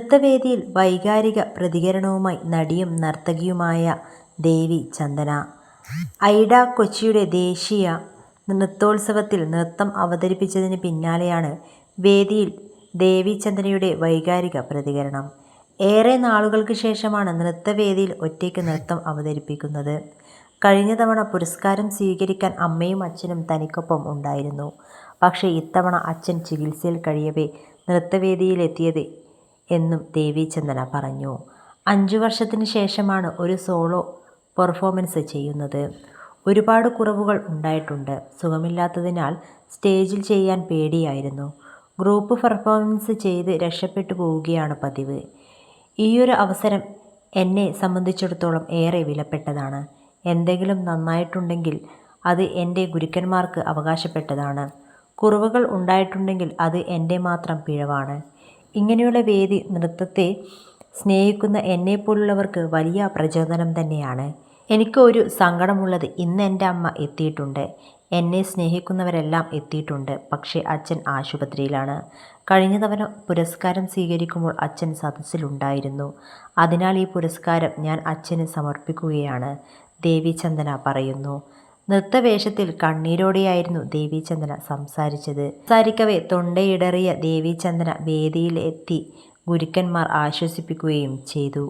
നൃത്തവേദിയിൽ വൈകാരിക പ്രതികരണവുമായി നടിയും നർത്തകിയുമായ ദേവി ചന്ദന. ഐഡ കൊച്ചിയുടെ ദേശീയ നൃത്തോത്സവത്തിൽ നൃത്തം അവതരിപ്പിച്ചതിന് പിന്നാലെയാണ് വേദിയിൽ ദേവി ചന്ദനയുടെ വൈകാരിക പ്രതികരണം. ഏറെ നാളുകൾക്ക് ശേഷമാണ് നൃത്തവേദിയിൽ ഒറ്റയ്ക്ക് നൃത്തം അവതരിപ്പിക്കുന്നത്. കഴിഞ്ഞ തവണ പുരസ്കാരം സ്വീകരിക്കാൻ അമ്മയും അച്ഛനും തനിക്കൊപ്പം ഉണ്ടായിരുന്നു. പക്ഷേ ഇത്തവണ അച്ഛൻ ചികിത്സയിൽ കഴിയവേ നൃത്തവേദിയിലെത്തിയത് എന്നും ദേവി ചന്ദന പറഞ്ഞു. 5 വർഷത്തിന് ശേഷമാണ് ഒരു സോളോ പെർഫോമൻസ് ചെയ്യുന്നത്. ഒരുപാട് കുറവുകൾ ഉണ്ടായിട്ടുണ്ട്. സുഖമില്ലാത്തതിനാൽ സ്റ്റേജിൽ ചെയ്യാൻ പേടിയായിരുന്നു. ഗ്രൂപ്പ് പെർഫോമൻസ് ചെയ്ത് രക്ഷപ്പെട്ടു പോവുകയാണ് പതിവ്. ഈയൊരു അവസരം എന്നെ സംബന്ധിച്ചിടത്തോളം ഏറെ വിലപ്പെട്ടതാണ്. എന്തെങ്കിലും നന്നായിട്ടുണ്ടെങ്കിൽ അത് എൻ്റെ ഗുരുക്കന്മാർക്ക് അവകാശപ്പെട്ടതാണ്. കുറവുകൾ ഉണ്ടായിട്ടുണ്ടെങ്കിൽ അത് എൻ്റെ മാത്രം പിഴവാണ്. ഇങ്ങനെയുള്ള വേദി നൃത്തത്തെ സ്നേഹിക്കുന്ന എന്നെപ്പോലുള്ളവർക്ക് വലിയ പ്രചോദനം തന്നെയാണ്. എനിക്ക് ഒരു സങ്കടമുള്ളത് ഇന്ന് എൻ്റെ അമ്മ എത്തിയിട്ടുണ്ട്. എന്നെ സ്നേഹിക്കുന്നവരെല്ലാം എത്തിയിട്ടുണ്ട്. പക്ഷേ അച്ഛൻ ആശുപത്രിയിലാണ്. കഴിഞ്ഞ തവണ പുരസ്കാരം സ്വീകരിക്കുമ്പോൾ അച്ഛൻ സദസ്സിലുണ്ടായിരുന്നു. അതിനാൽ ഈ പുരസ്കാരം ഞാൻ അച്ഛന് സമർപ്പിക്കുകയാണ്, ദേവി ചന്ദന പറയുന്നു. നൃത്തവേഷത്തിൽ കണ്ണീരോടെയായിരുന്നു ദേവി ചന്ദന സംസാരിക്കവേ തൊണ്ടയിടറിയ ദേവി ചന്ദന വേദിയിലെത്തി ഗുരുക്കന്മാർ ആശ്വസിപ്പിക്കുകയും ചെയ്തു.